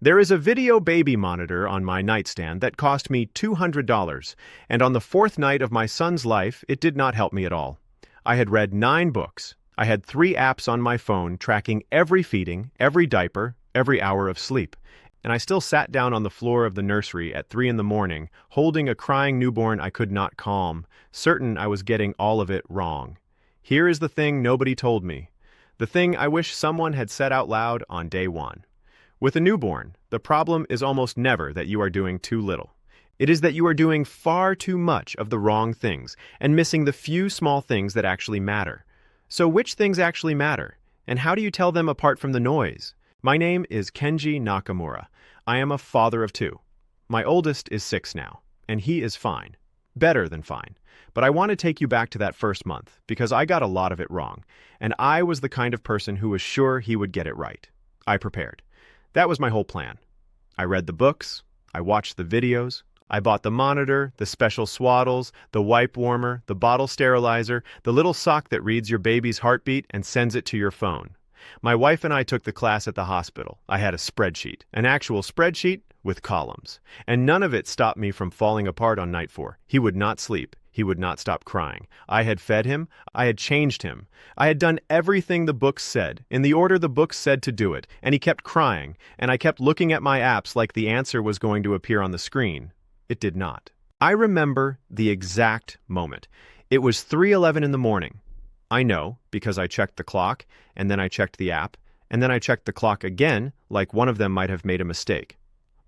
There is a video baby monitor on my nightstand that cost me $200, and on the fourth night of my son's life, it did not help me at all. I had read 9 books. I had 3 apps on my phone tracking every feeding, every diaper, every hour of sleep. And I still sat down on the floor of the nursery at 3 in the morning, holding a crying newborn I could not calm, certain I was getting all of it wrong. Here is the thing nobody told me. The thing I wish someone had said out loud on day 1. With a newborn, the problem is almost never that you are doing too little. It is that you are doing far too much of the wrong things and missing the few small things that actually matter. So which things actually matter? And how do you tell them apart from the noise? My name is Kenji Nakamura. I am a father of 2. My oldest is 6 now, and he is fine. Better than fine. But I want to take you back to that first month, because I got a lot of it wrong, and I was the kind of person who was sure he would get it right. I prepared. That was my whole plan. I read the books, I watched the videos, I bought the monitor, the special swaddles, the wipe warmer, the bottle sterilizer, the little sock that reads your baby's heartbeat and sends it to your phone. My wife and I took the class at the hospital. I had a spreadsheet, an actual spreadsheet with columns, and none of it stopped me from falling apart on night 4. He would not sleep. He would not stop crying. I had fed him. I had changed him. I had done everything the books said, in the order the books said to do it, and he kept crying, and I kept looking at my apps like the answer was going to appear on the screen. It did not. I remember the exact moment. It was 3:11 in the morning. I know, because I checked the clock, and then I checked the app, and then I checked the clock again, like one of them might have made a mistake.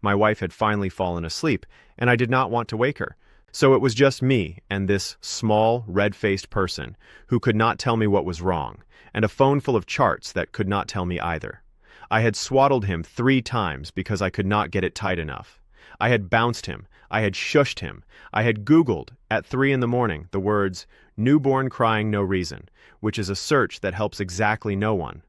My wife had finally fallen asleep, and I did not want to wake her. So it was just me and this small, red-faced person who could not tell me what was wrong, and a phone full of charts that could not tell me either. I had swaddled him 3 times because I could not get it tight enough. I had bounced him. I had shushed him. I had Googled, at 3 in the morning, the words, "newborn crying no reason," which is a search that helps exactly no one.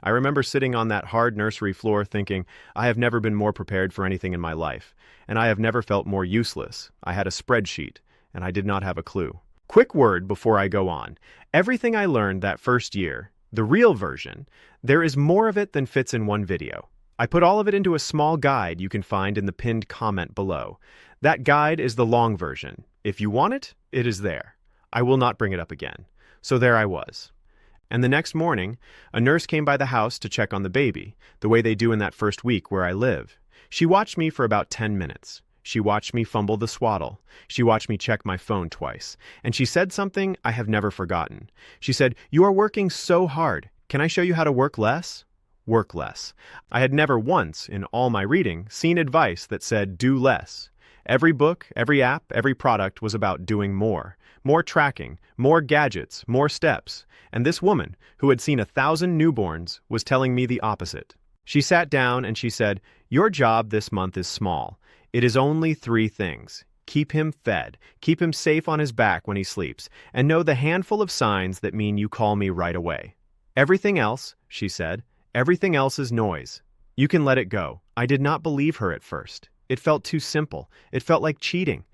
I remember sitting on that hard nursery floor thinking, I have never been more prepared for anything in my life, and I have never felt more useless. I had a spreadsheet, and I did not have a clue. Quick word before I go on. Everything I learned that first year, the real version, there is more of it than fits in one video. I put all of it into a small guide you can find in the pinned comment below. That guide is the long version. If you want it, it is there. I will not bring it up again. So there I was. And the next morning, a nurse came by the house to check on the baby, the way they do in that first week where I live. She watched me for about 10 minutes. She watched me fumble the swaddle. She watched me check my phone twice. And she said something I have never forgotten. She said, "You are working so hard. Can I show you how to work less?" Work less. I had never once, in all my reading, seen advice that said do less. Every book, every app, every product was about doing more. More tracking, more gadgets, more steps. And this woman, who had seen 1,000 newborns, was telling me the opposite. She sat down and she said, "Your job this month is small. It is only 3 things. Keep him fed, keep him safe on his back when he sleeps, and know the handful of signs that mean you call me right away. Everything else," she said, "everything else is noise. You can let it go." I did not believe her at first. It felt too simple. It felt like cheating.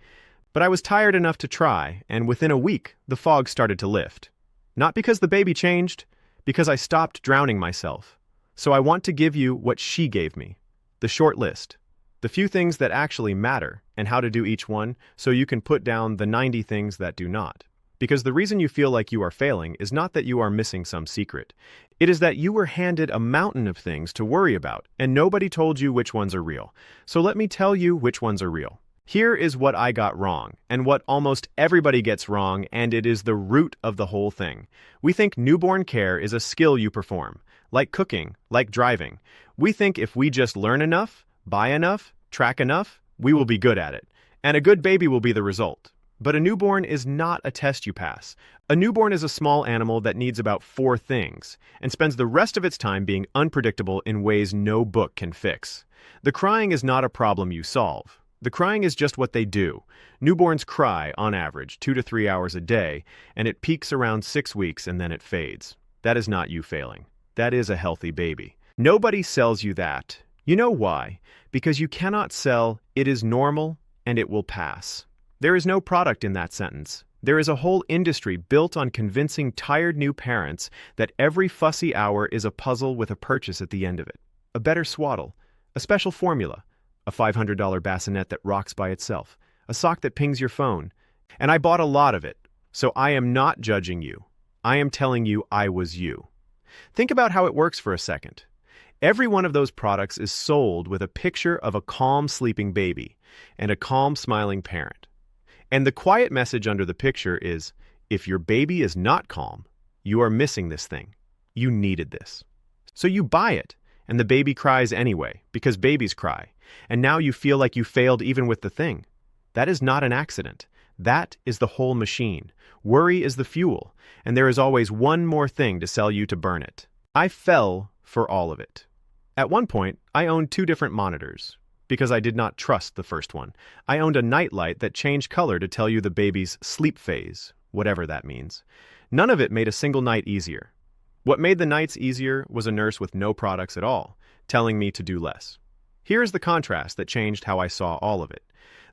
But I was tired enough to try, and within a week, the fog started to lift. Not because the baby changed, because I stopped drowning myself. So I want to give you what she gave me. The short list. The few things that actually matter, and how to do each one, so you can put down the 90 things that do not. Because the reason you feel like you are failing is not that you are missing some secret. It is that you were handed a mountain of things to worry about, and nobody told you which ones are real. So let me tell you which ones are real. Here is what I got wrong, and what almost everybody gets wrong, and it is the root of the whole thing. We think newborn care is a skill you perform, like cooking, like driving. We think if we just learn enough, buy enough, track enough, we will be good at it, and a good baby will be the result. But a newborn is not a test you pass. A newborn is a small animal that needs about 4 things, and spends the rest of its time being unpredictable in ways no book can fix. The crying is not a problem you solve. The crying is just what they do. Newborns cry, on average, 2 to 3 hours a day, and it peaks around 6 weeks and then it fades. That is not you failing. That is a healthy baby. Nobody sells you that. You know why? Because you cannot sell, "It is normal and it will pass." There is no product in that sentence. There is a whole industry built on convincing tired new parents that every fussy hour is a puzzle with a purchase at the end of it. A better swaddle, a A special formula, a $500 bassinet that rocks by itself, a sock that pings your phone. And I bought a lot of it, so I am not judging you. I am telling you I was you. Think about how it works for a second. Every one of those products is sold with a picture of a calm sleeping baby and a calm smiling parent. And the quiet message under the picture is, if your baby is not calm, you are missing this thing. You needed this. So you buy it, and the baby cries anyway, because babies cry. And now you feel like you failed even with the thing. That is not an accident. That is the whole machine. Worry is the fuel, and there is always one more thing to sell you to burn it. I fell for all of it. At one point, I owned 2 different monitors, because I did not trust the first one. I owned a nightlight that changed color to tell you the baby's sleep phase, whatever that means. None of it made a single night easier. What made the nights easier was a nurse with no products at all, telling me to do less. Here is the contrast that changed how I saw all of it.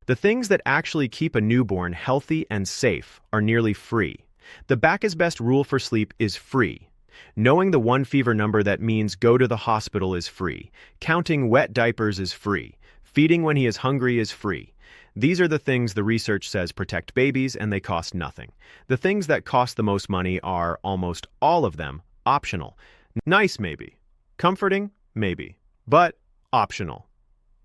The things that actually keep a newborn healthy and safe are nearly free. The back is best rule for sleep is free. Knowing the 1 fever number that means go to the hospital is free. Counting wet diapers is free. Feeding when he is hungry is free. These are the things the research says protect babies, and they cost nothing. The things that cost the most money are, almost all of them, optional. Nice, maybe. Comforting, maybe. But optional.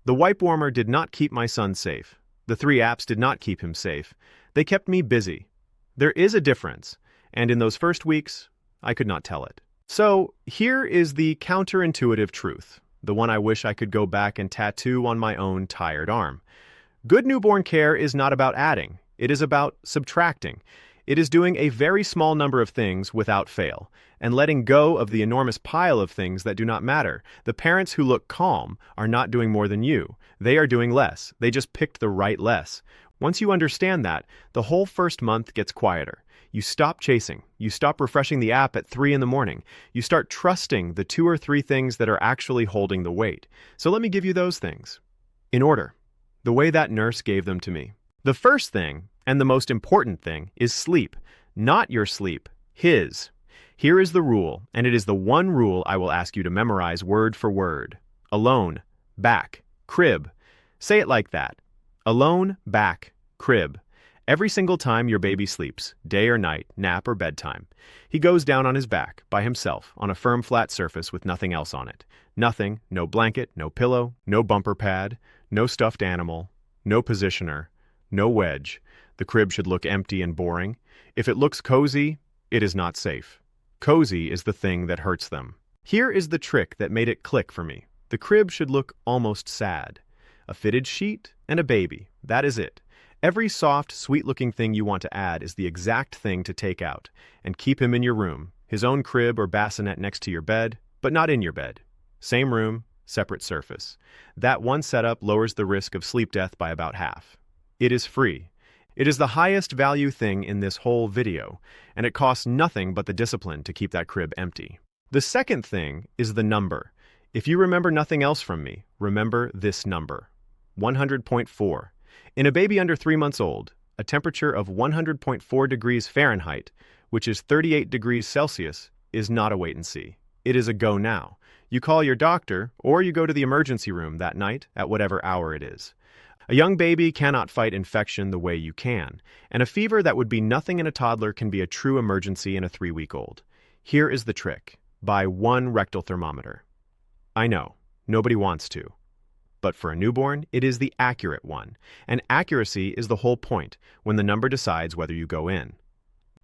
The wipe warmer did not keep my son safe. The 3 apps did not keep him safe. They kept me busy. There is a difference, and in those first weeks, I could not tell it. So here is the counterintuitive truth, the one I wish I could go back and tattoo on my own tired arm. Good newborn care is not about adding. It is about subtracting. It is doing a very small number of things without fail, and letting go of the enormous pile of things that do not matter. The parents who look calm are not doing more than you. They are doing less. They just picked the right less. Once you understand that, the whole first month gets quieter. You stop chasing. You stop refreshing the app at 3 in the morning. You start trusting the 2 or 3 things that are actually holding the weight. So let me give you those things. In order. The way that nurse gave them to me. The first thing, and the most important thing, is sleep. Not your sleep, his. Here is the rule, and it is the one rule I will ask you to memorize word for word. Alone, back, crib. Say it like that. Alone, back, crib. Every single time your baby sleeps, day or night, nap or bedtime, he goes down on his back, by himself, on a firm flat surface with nothing else on it. Nothing, no blanket, no pillow, no bumper pad, no stuffed animal, no positioner, no wedge. The crib should look empty and boring. If it looks cozy, it is not safe. Cozy is the thing that hurts them. Here is the trick that made it click for me. The crib should look almost sad. A fitted sheet and a baby. That is it. Every soft, sweet-looking thing you want to add is the exact thing to take out, and keep him in your room, his own crib or bassinet next to your bed, but not in your bed. Same room, separate surface. That one setup lowers the risk of sleep death by about half. It is free. It is the highest value thing in this whole video, and it costs nothing but the discipline to keep that crib empty. The second thing is the number. If you remember nothing else from me, remember this number. 100.4. In a baby under 3 months old, a temperature of 100.4 degrees Fahrenheit, which is 38 degrees Celsius, is not a wait and see. It is a go now. You call your doctor, or you go to the emergency room that night at whatever hour it is. A young baby cannot fight infection the way you can, and a fever that would be nothing in a toddler can be a true emergency in a 3-week-old. Here is the trick. Buy 1 rectal thermometer. I know, nobody wants to. But for a newborn, it is the accurate one, and accuracy is the whole point when the number decides whether you go in.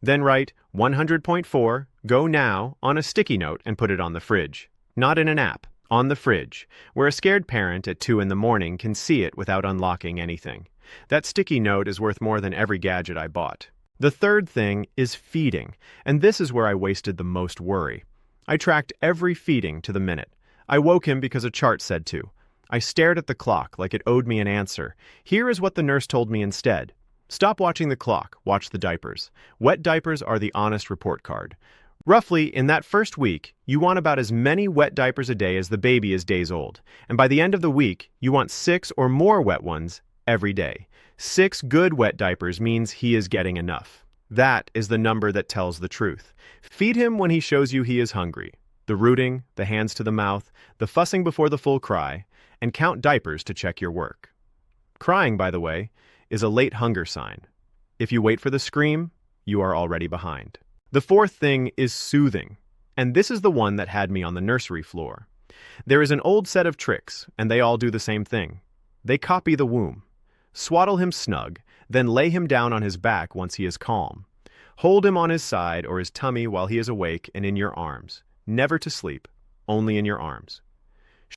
Then write 100.4, go now, on a sticky note and put it on the fridge. Not in an app, on the fridge, where a scared parent at 2 in the morning can see it without unlocking anything. That sticky note is worth more than every gadget I bought. The third thing is feeding, and this is where I wasted the most worry. I tracked every feeding to the minute. I woke him because a chart said to. I stared at the clock like it owed me an answer. Here is what the nurse told me instead. Stop watching the clock, watch the diapers. Wet diapers are the honest report card. Roughly, in that first week, you want about as many wet diapers a day as the baby is days old. And by the end of the week, you want 6 or more wet ones every day. 6 good wet diapers means he is getting enough. That is the number that tells the truth. Feed him when he shows you he is hungry. The rooting, the hands to the mouth, the fussing before the full cry, and count diapers to check your work. Crying, by the way, is a late hunger sign. If you wait for the scream, you are already behind. The fourth thing is soothing, and this is the one that had me on the nursery floor. There is an old set of tricks, and they all do the same thing. They copy the womb. Swaddle him snug, then lay him down on his back once he is calm. Hold him on his side or his tummy while he is awake and in your arms. Never to sleep, only in your arms.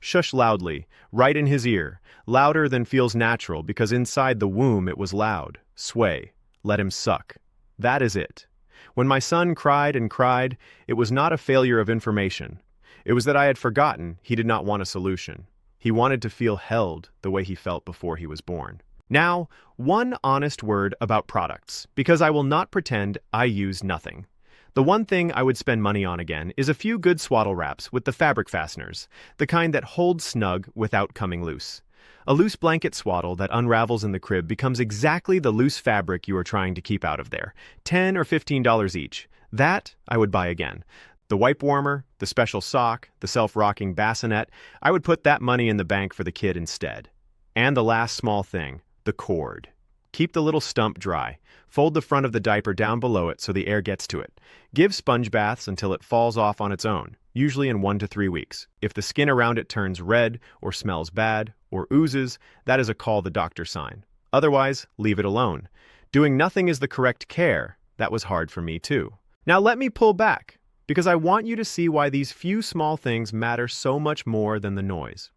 Shush loudly, right in his ear, louder than feels natural because inside the womb it was loud. Sway, let him suck. That is it. When my son cried and cried, it was not a failure of information. It was that I had forgotten he did not want a solution. He wanted to feel held the way he felt before he was born. Now, one honest word about products, because I will not pretend I use nothing. The one thing I would spend money on again is a few good swaddle wraps with the fabric fasteners, the kind that hold snug without coming loose. A loose blanket swaddle that unravels in the crib becomes exactly the loose fabric you are trying to keep out of there. $10 or $15 each. That I would buy again. The wipe warmer, the special sock, the self-rocking bassinet, I would put that money in the bank for the kid instead. And the last small thing, the cord. Keep the little stump dry. Fold the front of the diaper down below it so the air gets to it. Give sponge baths until it falls off on its own, usually in 1 to 3 weeks. If the skin around it turns red or smells bad or oozes, that is a call the doctor sign. Otherwise, leave it alone. Doing nothing is the correct care. That was hard for me too. Now let me pull back, because I want you to see why these few small things matter so much more than the noise.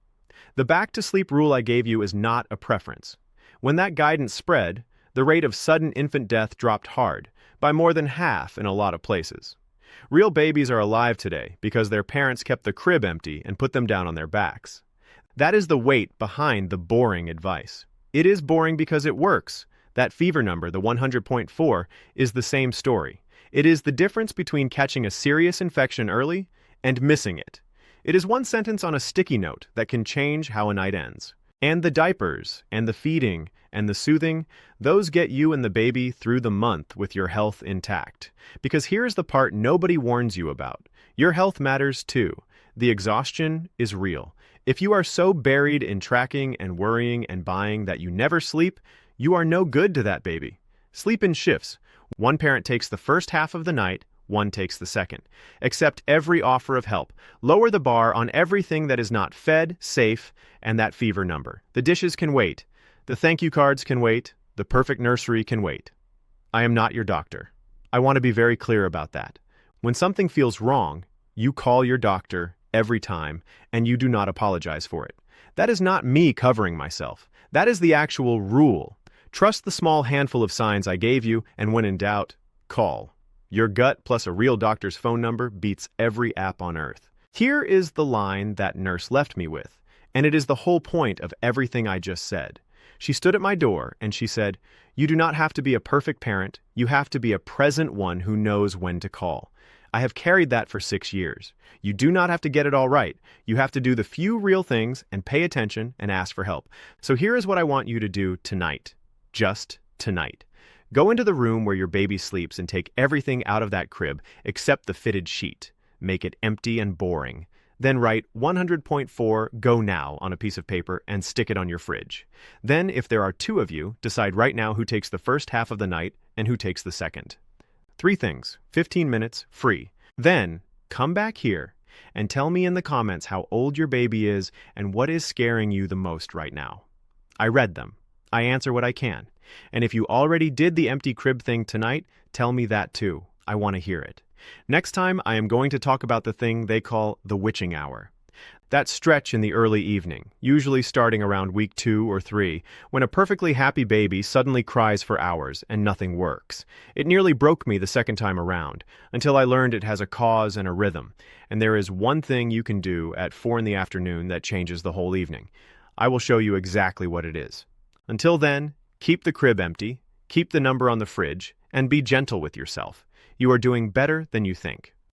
The back-to-sleep rule I gave you is not a preference. When that guidance spread, the rate of sudden infant death dropped hard, by more than half in a lot of places. Real babies are alive today because their parents kept the crib empty and put them down on their backs. That is the weight behind the boring advice. It is boring because it works. That fever number, the 100.4, is the same story. It is the difference between catching a serious infection early and missing it. It is one sentence on a sticky note that can change how a night ends. And the diapers, and the feeding, and the soothing, those get you and the baby through the month with your health intact. Because here's the part nobody warns you about. Your health matters too. The exhaustion is real. If you are so buried in tracking and worrying and buying that you never sleep, you are no good to that baby. Sleep in shifts. One parent takes the first half of the night, one takes the second. Accept every offer of help. Lower the bar on everything that is not fed, safe, and that fever number. The dishes can wait. The thank you cards can wait. The perfect nursery can wait. I am not your doctor. I want to be very clear about that. When something feels wrong, you call your doctor every time, and you do not apologize for it. That is not me covering myself. That is the actual rule. Trust the small handful of signs I gave you, and when in doubt, call. Your gut plus a real doctor's phone number beats every app on earth. Here is the line that nurse left me with, and it is the whole point of everything I just said. She stood at my door and she said, "You do not have to be a perfect parent. You have to be a present one who knows when to call." I have carried that for 6 years. You do not have to get it all right. You have to do the few real things and pay attention and ask for help. So here is what I want you to do tonight. Just tonight. Go into the room where your baby sleeps and take everything out of that crib except the fitted sheet. Make it empty and boring. Then write 100.4 go now on a piece of paper and stick it on your fridge. Then, if there are 2 of you, decide right now who takes the first half of the night and who takes the second. 3 things, 15 minutes, free. Then, come back here and tell me in the comments how old your baby is and what is scaring you the most right now. I read them. I answer what I can. And if you already did the empty crib thing tonight, tell me that too. I want to hear it. Next time, I am going to talk about the thing they call the witching hour. That stretch in the early evening, usually starting around week 2 or 3, when a perfectly happy baby suddenly cries for hours and nothing works. It nearly broke me the second time around, until I learned it has a cause and a rhythm, and there is one thing you can do at 4 in the afternoon that changes the whole evening. I will show you exactly what it is. Until then, keep the crib empty, keep the number on the fridge, and be gentle with yourself. You are doing better than you think.